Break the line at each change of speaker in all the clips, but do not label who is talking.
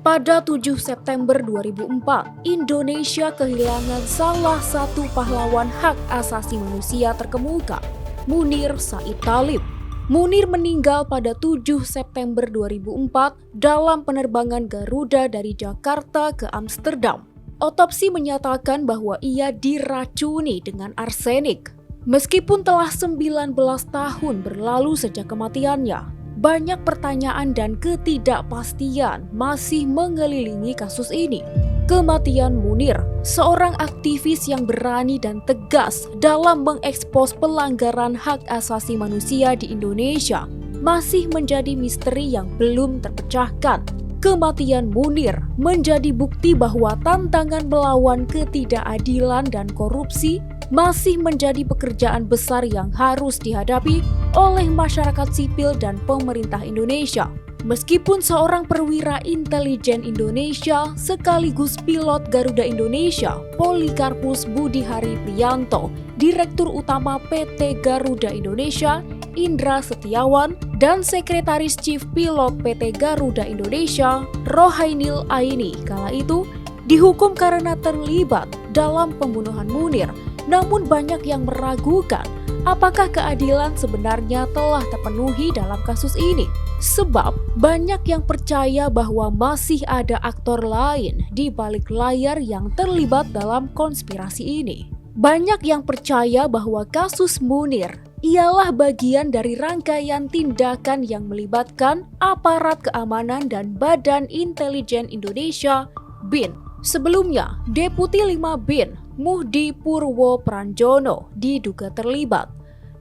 Pada 7 September 2004, Indonesia kehilangan salah satu pahlawan hak asasi manusia terkemuka, Munir Said Thalib. Munir meninggal pada 7 September 2004 dalam penerbangan Garuda dari Jakarta ke Amsterdam. Otopsi menyatakan bahwa ia diracuni dengan arsenik. Meskipun telah 19 tahun berlalu sejak kematiannya, banyak pertanyaan dan ketidakpastian masih mengelilingi kasus ini. Kematian Munir, seorang aktivis yang berani dan tegas dalam mengekspos pelanggaran hak asasi manusia di Indonesia, masih menjadi misteri yang belum terpecahkan. Kematian Munir menjadi bukti bahwa tantangan melawan ketidakadilan dan korupsi masih menjadi pekerjaan besar yang harus dihadapi oleh masyarakat sipil dan pemerintah Indonesia. Meskipun seorang perwira intelijen Indonesia sekaligus pilot Garuda Indonesia, Polikarpus Budihari Priyanto, Direktur Utama PT Garuda Indonesia, Indra Setiawan, dan Sekretaris Chief Pilot PT Garuda Indonesia, Rohainil Aini, kala itu dihukum karena terlibat dalam pembunuhan Munir. Namun banyak yang meragukan apakah keadilan sebenarnya telah terpenuhi dalam kasus ini. Sebab banyak yang percaya bahwa masih ada aktor lain di balik layar yang terlibat dalam konspirasi ini. Banyak yang percaya bahwa kasus Munir ialah bagian dari rangkaian tindakan yang melibatkan aparat keamanan dan Badan Intelijen Indonesia, BIN. Sebelumnya, Deputi 5 BIN, Muhdi Purwo Pranjono, diduga terlibat.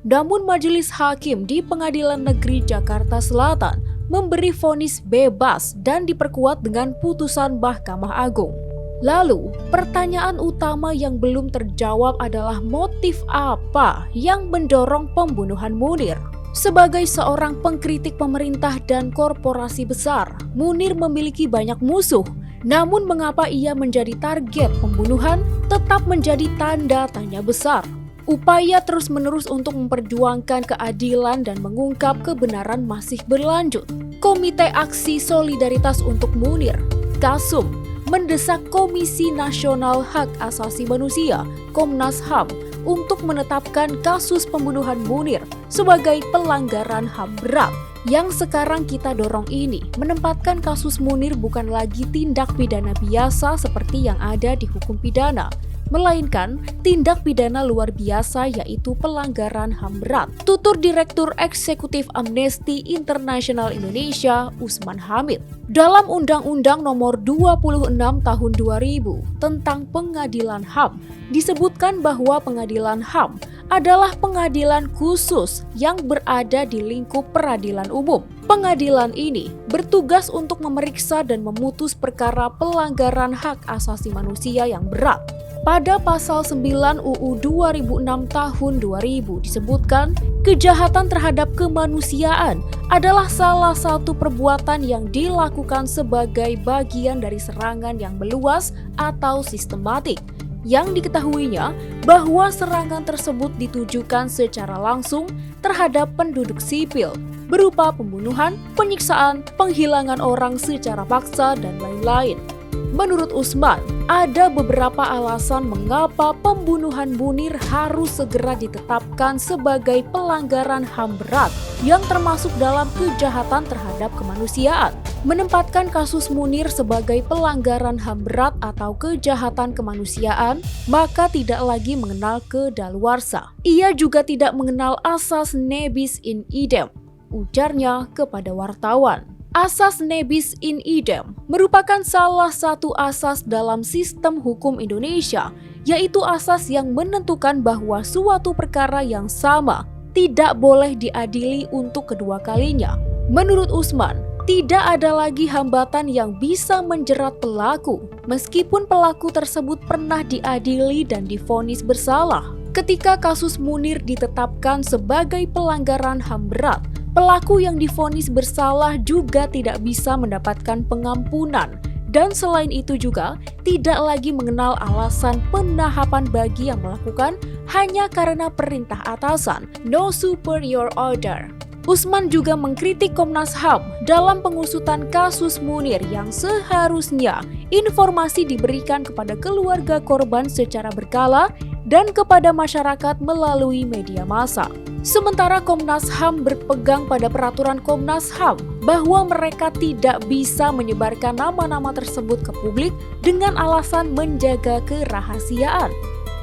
Namun Majelis Hakim di Pengadilan Negeri Jakarta Selatan memberi vonis bebas dan diperkuat dengan putusan Mahkamah Agung. Lalu, pertanyaan utama yang belum terjawab adalah motif apa yang mendorong pembunuhan Munir. Sebagai seorang pengkritik pemerintah dan korporasi besar, Munir memiliki banyak musuh. Namun mengapa ia menjadi target pembunuhan tetap menjadi tanda tanya besar. Upaya terus-menerus untuk memperjuangkan keadilan dan mengungkap kebenaran masih berlanjut. Komite Aksi Solidaritas untuk Munir, KASUM, mendesak Komisi Nasional Hak Asasi Manusia, Komnas HAM, untuk menetapkan kasus pembunuhan Munir sebagai pelanggaran HAM berat. Yang sekarang kita dorong ini menempatkan kasus Munir bukan lagi tindak pidana biasa seperti yang ada di hukum pidana, melainkan tindak pidana luar biasa yaitu pelanggaran HAM berat. Tutur Direktur Eksekutif Amnesty International Indonesia, Usman Hamid. Dalam Undang-Undang Nomor 26 Tahun 2000 tentang Pengadilan HAM, disebutkan bahwa Pengadilan HAM adalah pengadilan khusus yang berada di lingkup peradilan umum. Pengadilan ini bertugas untuk memeriksa dan memutus perkara pelanggaran hak asasi manusia yang berat. Pada pasal 9 UU 2006 tahun 2000 disebutkan, kejahatan terhadap kemanusiaan adalah salah satu perbuatan yang dilakukan sebagai bagian dari serangan yang meluas atau sistematik. Yang diketahuinya bahwa serangan tersebut ditujukan secara langsung terhadap penduduk sipil, berupa pembunuhan, penyiksaan, penghilangan orang secara paksa, dan lain-lain. Menurut Usman, ada beberapa alasan mengapa pembunuhan Munir harus segera ditetapkan sebagai pelanggaran HAM berat yang termasuk dalam kejahatan terhadap kemanusiaan. Menempatkan kasus Munir sebagai pelanggaran HAM berat atau kejahatan kemanusiaan, maka tidak lagi mengenal kedaluarsa. Ia juga tidak mengenal asas nebis in idem, ujarnya kepada wartawan. Asas nebis in idem merupakan salah satu asas dalam sistem hukum Indonesia, yaitu asas yang menentukan bahwa suatu perkara yang sama tidak boleh diadili untuk kedua kalinya. Menurut Usman, tidak ada lagi hambatan yang bisa menjerat pelaku, meskipun pelaku tersebut pernah diadili dan divonis bersalah. Ketika kasus Munir ditetapkan sebagai pelanggaran HAM berat, pelaku yang divonis bersalah juga tidak bisa mendapatkan pengampunan, dan selain itu juga tidak lagi mengenal alasan penahapan bagi yang melakukan hanya karena perintah atasan, no superior order. Usman juga mengkritik Komnas HAM dalam pengusutan kasus Munir yang seharusnya informasi diberikan kepada keluarga korban secara berkala dan kepada masyarakat melalui media massa. Sementara Komnas HAM berpegang pada peraturan Komnas HAM bahwa mereka tidak bisa menyebarkan nama-nama tersebut ke publik dengan alasan menjaga kerahasiaan.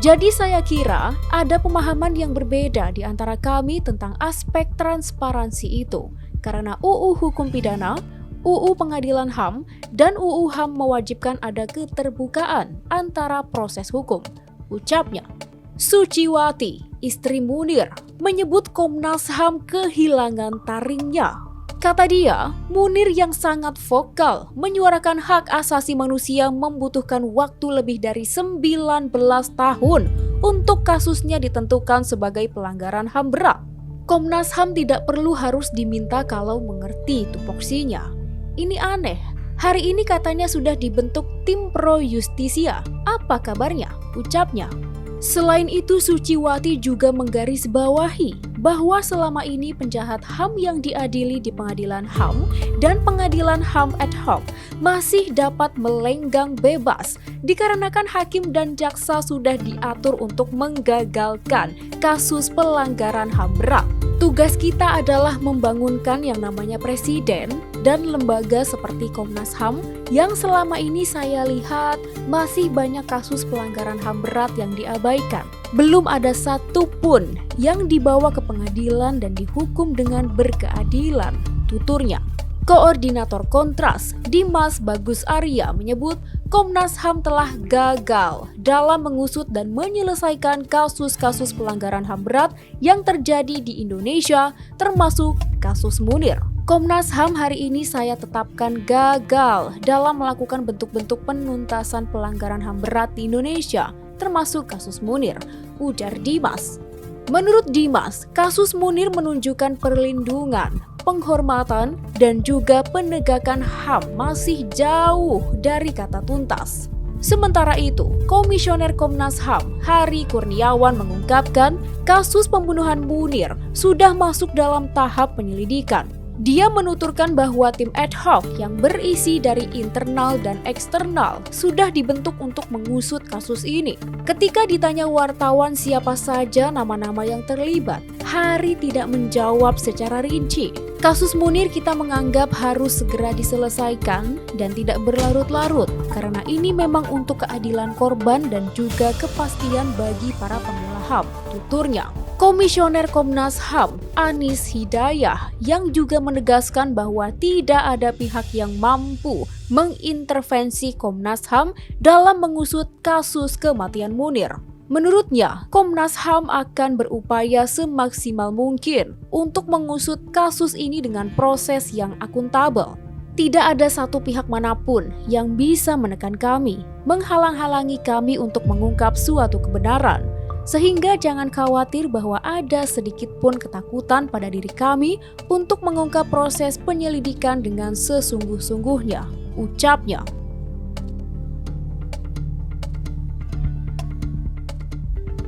Jadi saya kira ada pemahaman yang berbeda di antara kami tentang aspek transparansi itu. Karena UU Hukum Pidana, UU Pengadilan HAM, dan UU HAM mewajibkan ada keterbukaan antara proses hukum. Ucapnya. Suciwati, istri Munir, menyebut Komnas HAM kehilangan taringnya. Kata dia, Munir yang sangat vokal menyuarakan hak asasi manusia membutuhkan waktu lebih dari 19 tahun untuk kasusnya ditentukan sebagai pelanggaran HAM berat. Komnas HAM tidak perlu harus diminta kalau mengerti tupoksinya. Ini aneh, hari ini katanya sudah dibentuk tim pro justisia. Apa kabarnya? Ucapnya. Selain itu, Suciwati juga menggarisbawahi bahwa selama ini penjahat HAM yang diadili di pengadilan HAM dan pengadilan HAM ad hoc masih dapat melenggang bebas dikarenakan hakim dan jaksa sudah diatur untuk menggagalkan kasus pelanggaran HAM berat. Tugas kita adalah membangunkan yang namanya presiden dan lembaga seperti Komnas HAM yang selama ini saya lihat masih banyak kasus pelanggaran HAM berat yang diabaikan. Belum ada satu pun yang dibawa ke pengadilan dan dihukum dengan berkeadilan, tuturnya. Koordinator Kontras, Dimas Bagus Arya menyebut Komnas HAM telah gagal dalam mengusut dan menyelesaikan kasus-kasus pelanggaran HAM berat yang terjadi di Indonesia, termasuk kasus Munir. Komnas HAM hari ini saya tetapkan gagal dalam melakukan bentuk-bentuk penuntasan pelanggaran HAM berat di Indonesia, termasuk kasus Munir, ujar Dimas. Menurut Dimas, kasus Munir menunjukkan perlindungan, penghormatan, dan juga penegakan HAM masih jauh dari kata tuntas. Sementara itu, Komisioner Komnas HAM Hari Kurniawan mengungkapkan kasus pembunuhan Munir sudah masuk dalam tahap penyelidikan. Dia menuturkan bahwa tim ad hoc yang berisi dari internal dan eksternal sudah dibentuk untuk mengusut kasus ini. Ketika ditanya wartawan siapa saja nama-nama yang terlibat, Hari tidak menjawab secara rinci. Kasus Munir kita menganggap harus segera diselesaikan dan tidak berlarut-larut karena ini memang untuk keadilan korban dan juga kepastian bagi para pembela HAM, tuturnya. Komisioner Komnas HAM Anis Hidayah yang juga menegaskan bahwa tidak ada pihak yang mampu mengintervensi Komnas HAM dalam mengusut kasus kematian Munir. Menurutnya, Komnas HAM akan berupaya semaksimal mungkin untuk mengusut kasus ini dengan proses yang akuntabel. Tidak ada satu pihak manapun yang bisa menekan kami, menghalang-halangi kami untuk mengungkap suatu kebenaran. Sehingga jangan khawatir bahwa ada sedikit pun ketakutan pada diri kami untuk mengungkap proses penyelidikan dengan sesungguh-sungguhnya, ucapnya.